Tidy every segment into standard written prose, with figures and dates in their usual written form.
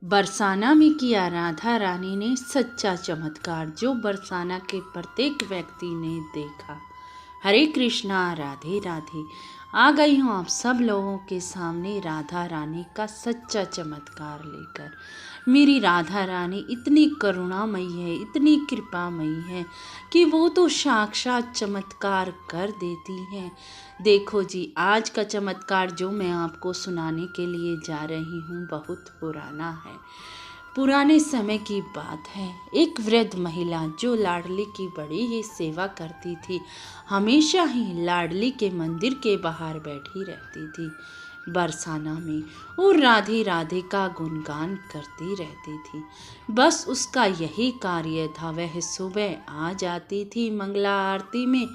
बरसाना में किया राधा रानी ने सच्चा चमत्कार, जो बरसाना के प्रत्येक व्यक्ति ने देखा। हरे कृष्णा, राधे राधे। आ गई हूँ आप सब लोगों के सामने राधा रानी का सच्चा चमत्कार लेकर। मेरी राधा रानी इतनी करुणामयी है, इतनी कृपामयी है कि वो तो साक्षात चमत्कार कर देती हैं। देखो जी, आज का चमत्कार जो मैं आपको सुनाने के लिए जा रही हूँ बहुत पुराना है। पुराने समय की बात है। एक वृद्ध महिला जो लाडली की बड़ी ही सेवा करती थी, हमेशा ही लाडली के मंदिर के बाहर बैठी रहती थी बरसाना में, और राधे राधे का गुणगान करती रहती थी। बस उसका यही कार्य था। वह सुबह आ जाती थी मंगला आरती में,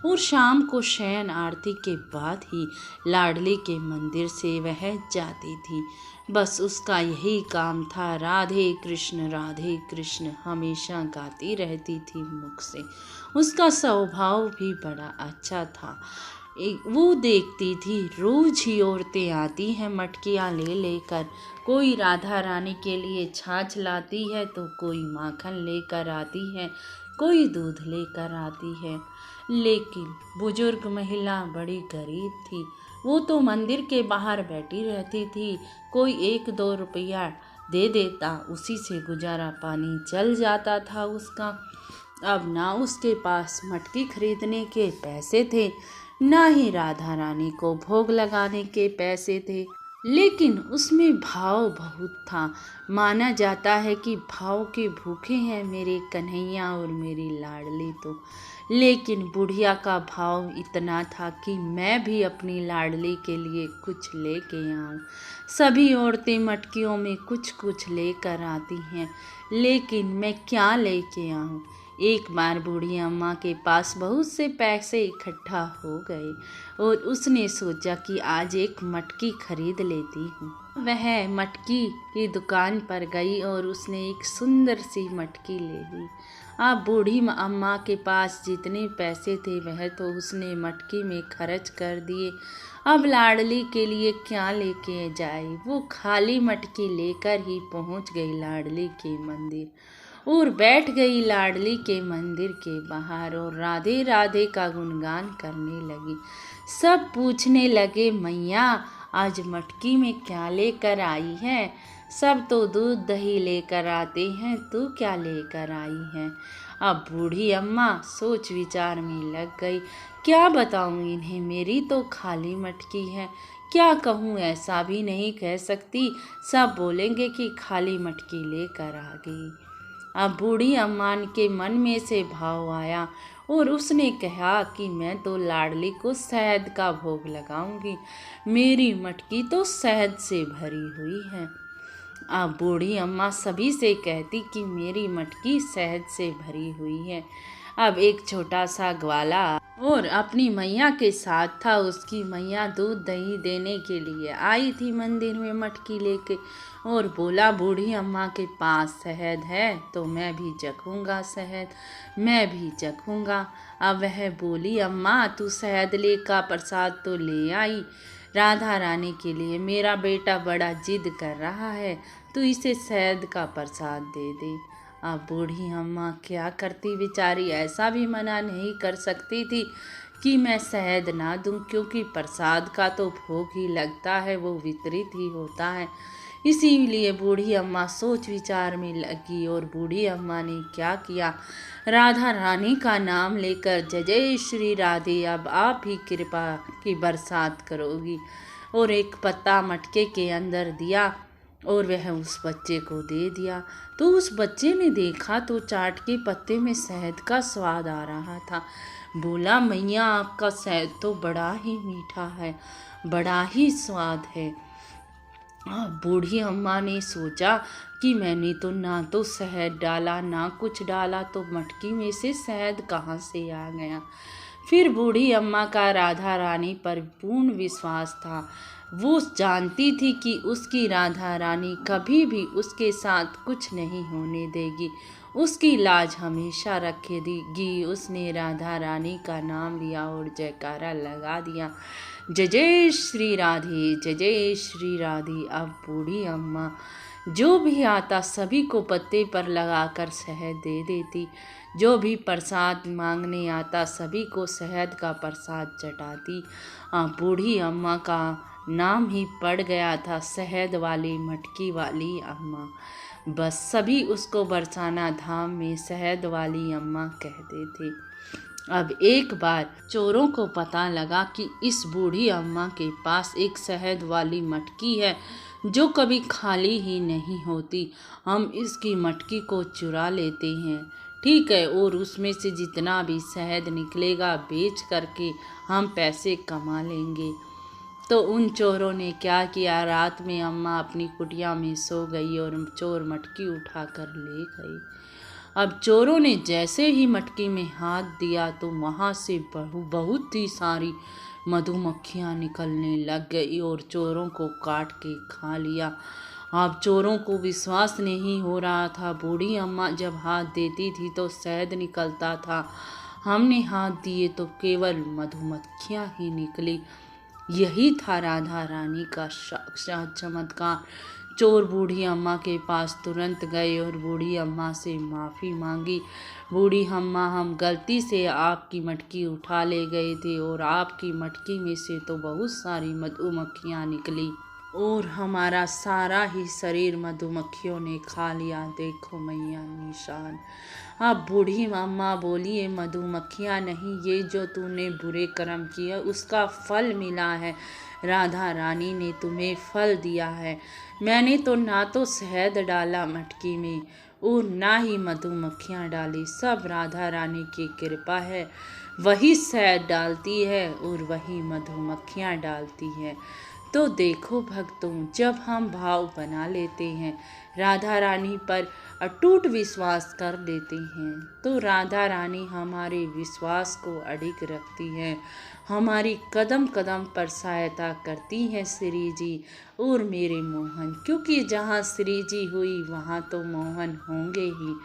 और शाम को शयन आरती के बाद ही लाडली के मंदिर से वह जाती थी। बस उसका यही काम था, राधे कृष्ण हमेशा गाती रहती थी मुख से। उसका स्वभाव भी बड़ा अच्छा था। वो देखती थी रोज ही औरतें आती हैं मटकियाँ ले लेकर। कोई राधा रानी के लिए छाछ लाती है तो कोई माखन लेकर आती है, कोई दूध लेकर आती है। लेकिन बुजुर्ग महिला बड़ी गरीब थी। वो तो मंदिर के बाहर बैठी रहती थी। कोई 1-2 रुपया दे देता, उसी से गुजारा पानी चल जाता था उसका। अब ना उसके पास मटकी खरीदने के पैसे थे, ना ही राधा रानी को भोग लगाने के पैसे थे। लेकिन उसमें भाव बहुत था। माना जाता है कि भाव के भूखे हैं मेरे कन्हैया और मेरी लाडली तो। लेकिन बुढ़िया का भाव इतना था कि मैं भी अपनी लाडली के लिए कुछ लेके आऊं। सभी औरतें मटकियों में कुछ कुछ लेकर आती हैं, लेकिन मैं क्या लेके आऊं। एक बार बूढ़ी अम्मा के पास बहुत से पैसे इकट्ठा हो गए, और उसने सोचा कि आज एक मटकी खरीद लेती हूँ। वह मटकी की दुकान पर गई और उसने एक सुंदर सी मटकी ले ली। अब बूढ़ी अम्मा के पास जितने पैसे थे वह तो उसने मटकी में खर्च कर दिए। अब लाडली के लिए क्या लेके जाए। वो खाली मटकी लेकर ही पहुंच गई लाडली के मंदिर, और बैठ गई लाडली के मंदिर के बाहर, और राधे राधे का गुणगान करने लगी। सब पूछने लगे, मैया आज मटकी में क्या लेकर आई है। सब तो दूध दही लेकर आते हैं, तू क्या लेकर आई है। अब बूढ़ी अम्मा सोच विचार में लग गई। क्या बताऊं इन्हें, मेरी तो खाली मटकी है। क्या कहूँ, ऐसा भी नहीं कह सकती, सब बोलेंगे कि खाली मटकी लेकर आ गई। अब बूढ़ी अम्मा के मन में से भाव आया, और उसने कहा कि मैं तो लाडली को शहद का भोग लगाऊंगी। मेरी मटकी तो शहद से भरी हुई है। अब बूढ़ी अम्मा सभी से कहती कि मेरी मटकी शहद से भरी हुई है। अब एक छोटा सा ग्वाला और अपनी मैया के साथ था। उसकी मैया दूध दही देने के लिए आई थी मंदिर में मटकी लेके, और बोला, बूढ़ी अम्मा के पास शहद है तो मैं भी चखूंगा शहद, मैं भी चखूंगा। अब वह बोली, अम्मा तू शहद ले का प्रसाद तो ले आई राधा रानी के लिए। मेरा बेटा बड़ा जिद कर रहा है, तू इसे शहद का प्रसाद दे दे। अब बूढ़ी अम्मा क्या करती बेचारी, ऐसा भी मना नहीं कर सकती थी कि मैं शहद ना दूं, क्योंकि प्रसाद का तो भोग ही लगता है, वो वितरित ही होता है। इसीलिए बूढ़ी अम्मा सोच विचार में लगी, और बूढ़ी अम्मा ने क्या किया, राधा रानी का नाम लेकर, जय जय श्री राधे, अब आप ही कृपा की बरसात करोगी, और एक पत्ता मटके के अंदर दिया, और वह उस बच्चे को दे दिया। तो उस बच्चे ने देखा तो चाट के पत्ते में शहद का स्वाद आ रहा था। बोला, मैया आपका शहद तो बड़ा ही मीठा है, बड़ा ही स्वाद है। बूढ़ी अम्मा ने सोचा कि मैंने तो ना तो शहद डाला ना कुछ डाला, तो मटकी में से शहद कहाँ से आ गया। फिर बूढ़ी अम्मा का राधा रानी पर पूर्ण विश्वास था। वो जानती थी कि उसकी राधा रानी कभी भी उसके साथ कुछ नहीं होने देगी, उसकी लाज हमेशा रखेगी। उसने राधा रानी का नाम लिया और जयकारा लगा दिया, जय जय श्री राधे, जय जय श्री राधे। अब बूढ़ी अम्मा जो भी आता सभी को पत्ते पर लगाकर शहद दे देती। जो भी प्रसाद मांगने आता सभी को शहद का प्रसाद चटाती। बूढ़ी अम्मा का नाम ही पड़ गया था शहद वाली मटकी वाली अम्मा। बस सभी उसको बरसाना धाम में शहद वाली अम्मा कहते थे। अब एक बार चोरों को पता लगा कि इस बूढ़ी अम्मा के पास एक शहद वाली मटकी है जो कभी खाली ही नहीं होती। हम इसकी मटकी को चुरा लेते हैं, ठीक है, और उसमें से जितना भी शहद निकलेगा बेच करके हम पैसे कमा लेंगे। तो उन चोरों ने क्या किया, रात में अम्मा अपनी कुटिया में सो गई और चोर मटकी उठाकर ले गए। अब चोरों ने जैसे ही मटकी में हाथ दिया तो वहाँ से बहुत ही सारी मधुमक्खियाँ निकलने लग गई और चोरों को काट के खा लिया। अब चोरों को विश्वास नहीं हो रहा था। बूढ़ी अम्मा जब हाथ देती थी तो शहद निकलता था, हमने हाथ दिए तो केवल मधुमक्खियाँ ही निकली। यही था राधा रानी का साक्षात चमत्कार। चोर बूढ़ी अम्मा के पास तुरंत गए और बूढ़ी अम्मा से माफ़ी मांगी। बूढ़ी अम्मा, हम गलती से आपकी मटकी उठा ले गए थे और आपकी मटकी में से तो बहुत सारी मधुमक्खियाँ निकली और हमारा सारा ही शरीर मधुमक्खियों ने खा लिया। देखो मैया निशान। अब बूढ़ी अम्मा बोली, ये मधुमक्खियाँ नहीं, ये जो तूने बुरे कर्म किए उसका फल मिला है। राधा रानी ने तुम्हें फल दिया है। मैंने तो ना तो शहद डाला मटकी में और ना ही मधुमक्खियाँ डाली। सब राधा रानी की कृपा है। वही शहद डालती है और वही मधुमक्खियाँ डालती है। तो देखो भक्तों, जब हम भाव बना लेते हैं, राधा रानी पर अटूट विश्वास कर लेते हैं, तो राधा रानी हमारे विश्वास को अडिग रखती है। हमारी कदम कदम पर सहायता करती हैं श्री जी और मेरे मोहन, क्योंकि जहाँ श्री जी हुई वहाँ तो मोहन होंगे ही।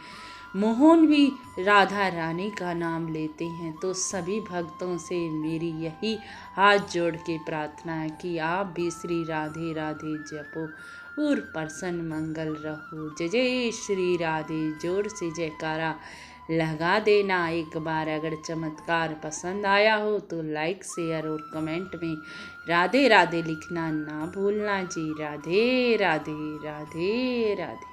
मोहन भी राधा रानी का नाम लेते हैं। तो सभी भक्तों से मेरी यही हाथ जोड़ के प्रार्थना है कि आप भी श्री राधे राधे जपो और प्रसन्न मंगल रहो। जय जय श्री राधे। जोर से जयकारा लगा देना एक बार। अगर चमत्कार पसंद आया हो तो लाइक शेयर और कमेंट में राधे राधे लिखना ना भूलना जी। राधे राधे राधे राधे।